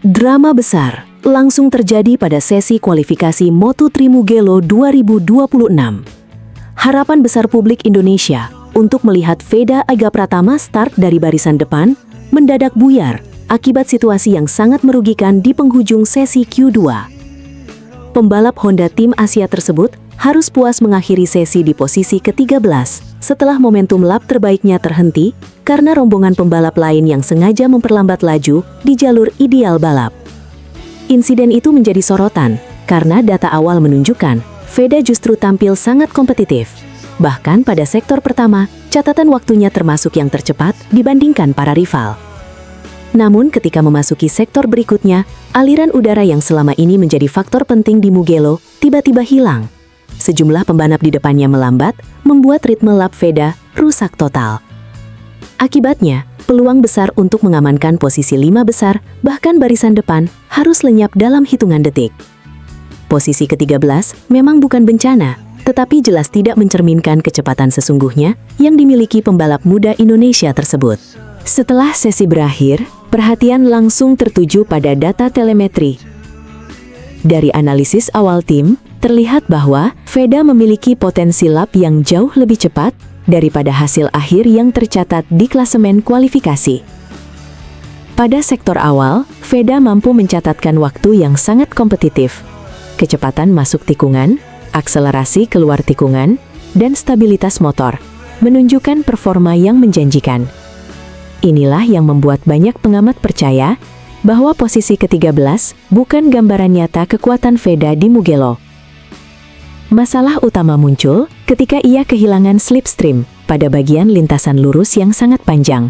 Drama besar langsung terjadi pada sesi kualifikasi Moto3 Mugello 2026. Harapan besar publik Indonesia untuk melihat Veda Aga Pratama start dari barisan depan mendadak buyar akibat situasi yang sangat merugikan di penghujung sesi Q2. Pembalap Honda Tim Asia tersebut harus puas mengakhiri sesi di posisi ke-13 setelah momentum lap terbaiknya terhenti karena rombongan pembalap lain yang sengaja memperlambat laju di jalur ideal balap. Insiden itu menjadi sorotan karena data awal menunjukkan Veda justru tampil sangat kompetitif. Bahkan pada sektor pertama, catatan waktunya termasuk yang tercepat dibandingkan para rival. Namun ketika memasuki sektor berikutnya, aliran udara yang selama ini menjadi faktor penting di Mugello tiba-tiba hilang. Sejumlah pembalap di depannya melambat, membuat ritme lap Veda rusak total. Akibatnya, peluang besar untuk mengamankan posisi 5 besar, bahkan barisan depan, harus lenyap dalam hitungan detik. Posisi ke-13 memang bukan bencana, tetapi jelas tidak mencerminkan kecepatan sesungguhnya yang dimiliki pembalap muda Indonesia tersebut. Setelah sesi berakhir, perhatian langsung tertuju pada data telemetri. Dari analisis awal tim, terlihat bahwa Veda memiliki potensi lap yang jauh lebih cepat daripada hasil akhir yang tercatat di klasemen kualifikasi. Pada sektor awal, Veda mampu mencatatkan waktu yang sangat kompetitif. Kecepatan masuk tikungan, akselerasi keluar tikungan, dan stabilitas motor menunjukkan performa yang menjanjikan. Inilah yang membuat banyak pengamat percaya bahwa posisi ke-13 bukan gambaran nyata kekuatan Veda di Mugello. Masalah utama muncul ketika ia kehilangan slipstream pada bagian lintasan lurus yang sangat panjang.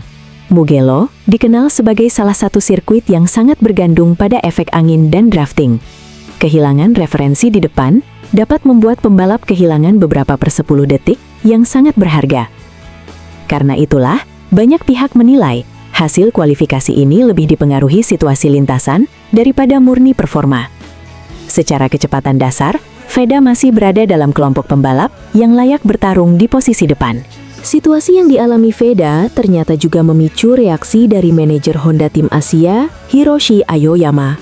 Mugello dikenal sebagai salah satu sirkuit yang sangat bergantung pada efek angin dan drafting. Kehilangan referensi di depan dapat membuat pembalap kehilangan beberapa per 10 detik yang sangat berharga. Karena itulah, banyak pihak menilai hasil kualifikasi ini lebih dipengaruhi situasi lintasan daripada murni performa. Secara kecepatan dasar, Veda masih berada dalam kelompok pembalap yang layak bertarung di posisi depan. Situasi yang dialami Veda ternyata juga memicu reaksi dari manajer Honda Tim Asia, Hiroshi Aoyama.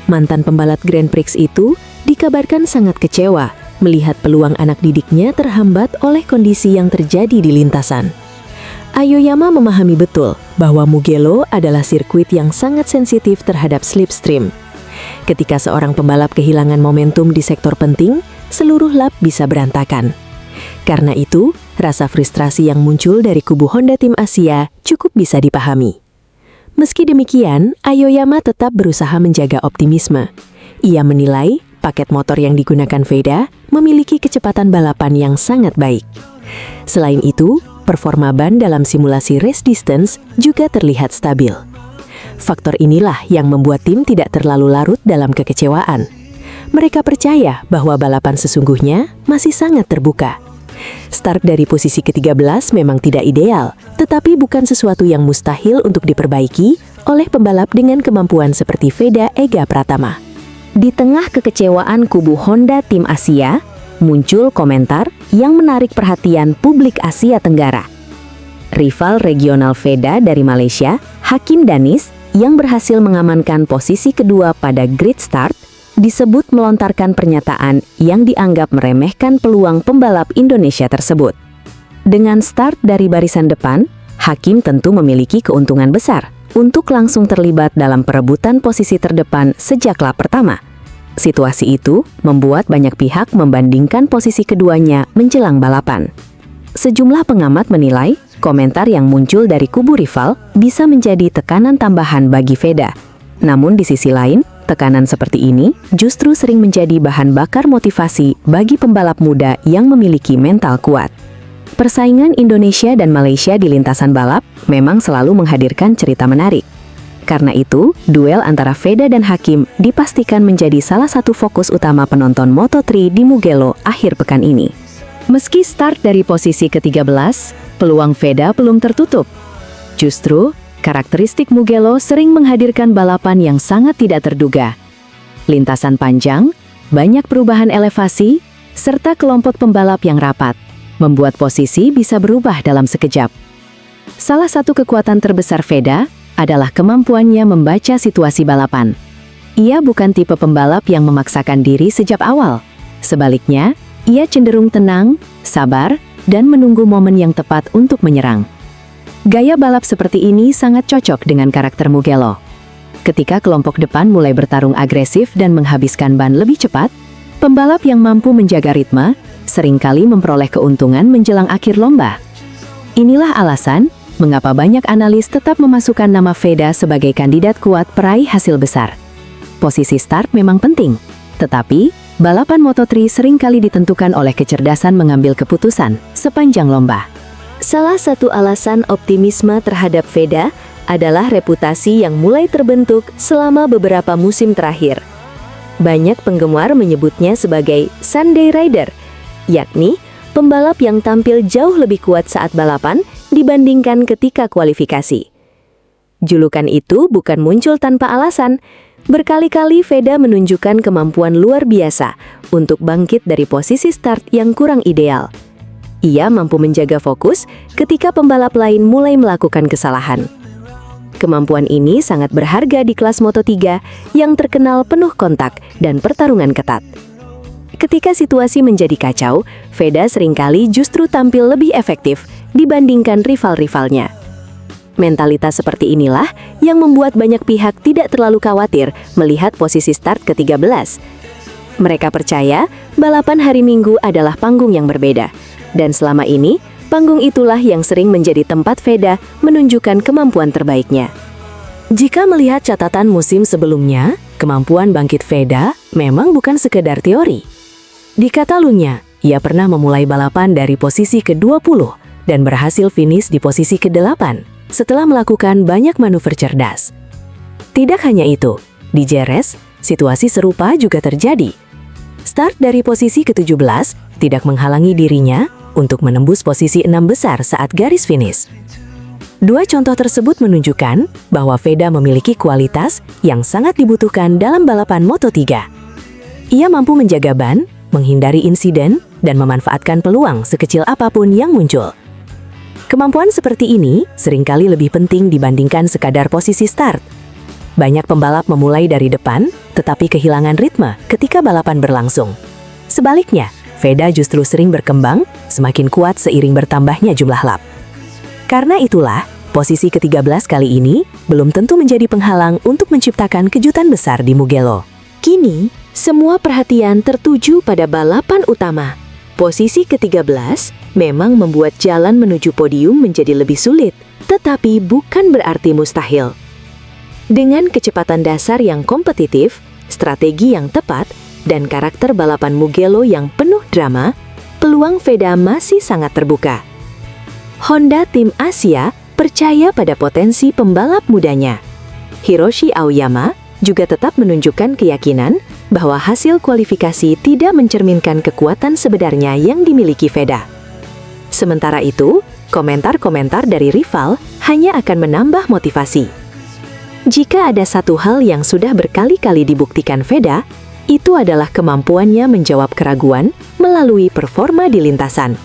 Mantan pembalap Grand Prix itu dikabarkan sangat kecewa melihat peluang anak didiknya terhambat oleh kondisi yang terjadi di lintasan. Aoyama memahami betul bahwa Mugello adalah sirkuit yang sangat sensitif terhadap slipstream. Ketika seorang pembalap kehilangan momentum di sektor penting, seluruh lap bisa berantakan. Karena itu, rasa frustrasi yang muncul dari kubu Honda Tim Asia cukup bisa dipahami. Meski demikian, Aoyama tetap berusaha menjaga optimisme. Ia menilai paket motor yang digunakan Veda memiliki kecepatan balapan yang sangat baik. Selain itu, performa ban dalam simulasi race distance juga terlihat stabil. Faktor inilah yang membuat tim tidak terlalu larut dalam kekecewaan. Mereka percaya bahwa balapan sesungguhnya masih sangat terbuka. Start dari posisi ke-13 memang tidak ideal, tetapi bukan sesuatu yang mustahil untuk diperbaiki oleh pembalap dengan kemampuan seperti Veda Aga Pratama. Di tengah kekecewaan kubu Honda Tim Asia, muncul komentar yang menarik perhatian publik Asia Tenggara. Rival regional Veda dari Malaysia, Hakim Danis, yang berhasil mengamankan posisi kedua pada grid start, disebut melontarkan pernyataan yang dianggap meremehkan peluang pembalap Indonesia tersebut. Dengan start dari barisan depan, Hakim tentu memiliki keuntungan besar untuk langsung terlibat dalam perebutan posisi terdepan sejak lap pertama. Situasi itu membuat banyak pihak membandingkan posisi keduanya menjelang balapan. Sejumlah pengamat menilai, komentar yang muncul dari kubu rival bisa menjadi tekanan tambahan bagi Veda. Namun di sisi lain, tekanan seperti ini justru sering menjadi bahan bakar motivasi bagi pembalap muda yang memiliki mental kuat. Persaingan Indonesia dan Malaysia di lintasan balap memang selalu menghadirkan cerita menarik. Karena itu, duel antara Veda dan Hakim dipastikan menjadi salah satu fokus utama penonton Moto3 di Mugello akhir pekan ini. Meski start dari posisi ke-13, peluang Veda belum tertutup. Justru, karakteristik Mugello sering menghadirkan balapan yang sangat tidak terduga. Lintasan panjang, banyak perubahan elevasi, serta kelompok pembalap yang rapat, membuat posisi bisa berubah dalam sekejap. Salah satu kekuatan terbesar Veda adalah kemampuannya membaca situasi balapan. Ia bukan tipe pembalap yang memaksakan diri sejak awal. Sebaliknya, ia cenderung tenang, sabar, dan menunggu momen yang tepat untuk menyerang. Gaya balap seperti ini sangat cocok dengan karakter Mugello. Ketika kelompok depan mulai bertarung agresif dan menghabiskan ban lebih cepat, pembalap yang mampu menjaga ritme seringkali memperoleh keuntungan menjelang akhir lomba. Inilah alasan mengapa banyak analis tetap memasukkan nama Veda sebagai kandidat kuat peraih hasil besar. Posisi start memang penting, tetapi balapan Moto3 seringkali ditentukan oleh kecerdasan mengambil keputusan sepanjang lomba. Salah satu alasan optimisme terhadap Veda adalah reputasi yang mulai terbentuk selama beberapa musim terakhir. Banyak penggemar menyebutnya sebagai Sunday Rider, yakni pembalap yang tampil jauh lebih kuat saat balapan dibandingkan ketika kualifikasi. Julukan itu bukan muncul tanpa alasan. Berkali-kali Veda menunjukkan kemampuan luar biasa untuk bangkit dari posisi start yang kurang ideal. Ia mampu menjaga fokus ketika pembalap lain mulai melakukan kesalahan. Kemampuan ini sangat berharga di kelas Moto3 yang terkenal penuh kontak dan pertarungan ketat. Ketika situasi menjadi kacau, Veda seringkali justru tampil lebih efektif dibandingkan rival-rivalnya. Mentalitas seperti inilah yang membuat banyak pihak tidak terlalu khawatir melihat posisi start ke-13. Mereka percaya balapan hari Minggu adalah panggung yang berbeda, dan selama ini, panggung itulah yang sering menjadi tempat Veda menunjukkan kemampuan terbaiknya. Jika melihat catatan musim sebelumnya, kemampuan bangkit Veda memang bukan sekedar teori. Di Catalunya, ia pernah memulai balapan dari posisi ke-20 dan berhasil finish di posisi ke-8. Setelah melakukan banyak manuver cerdas. Tidak hanya itu, di Jerez, situasi serupa juga terjadi. Start dari posisi ke-17 tidak menghalangi dirinya untuk menembus posisi 6 besar saat garis finish. Dua contoh tersebut menunjukkan bahwa Veda memiliki kualitas yang sangat dibutuhkan dalam balapan Moto3. Ia mampu menjaga ban, menghindari insiden, dan memanfaatkan peluang sekecil apapun yang muncul. Kemampuan seperti ini seringkali lebih penting dibandingkan sekadar posisi start. Banyak pembalap memulai dari depan, tetapi kehilangan ritme ketika balapan berlangsung. Sebaliknya, Veda justru sering berkembang, semakin kuat seiring bertambahnya jumlah lap. Karena itulah, posisi ke-13 kali ini belum tentu menjadi penghalang untuk menciptakan kejutan besar di Mugello. Kini, semua perhatian tertuju pada balapan utama. Posisi ke-13 memang membuat jalan menuju podium menjadi lebih sulit, tetapi bukan berarti mustahil. Dengan kecepatan dasar yang kompetitif, strategi yang tepat, dan karakter balapan Mugello yang penuh drama, peluang Veda masih sangat terbuka. Honda Tim Asia percaya pada potensi pembalap mudanya. Hiroshi Aoyama juga tetap menunjukkan keyakinan bahwa hasil kualifikasi tidak mencerminkan kekuatan sebenarnya yang dimiliki Veda. Sementara itu, komentar-komentar dari rival hanya akan menambah motivasi. Jika ada satu hal yang sudah berkali-kali dibuktikan Veda, itu adalah kemampuannya menjawab keraguan melalui performa di lintasan.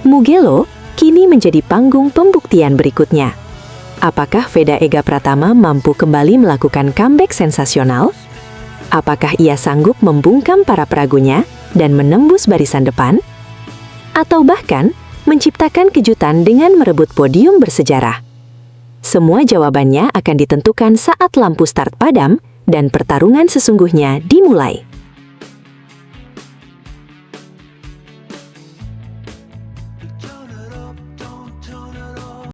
Mugello kini menjadi panggung pembuktian berikutnya. Apakah Veda Ega Pratama mampu kembali melakukan comeback sensasional? Apakah ia sanggup membungkam para peragunya dan menembus barisan depan? Atau bahkan menciptakan kejutan dengan merebut podium bersejarah? Semua jawabannya akan ditentukan saat lampu start padam dan pertarungan sesungguhnya dimulai.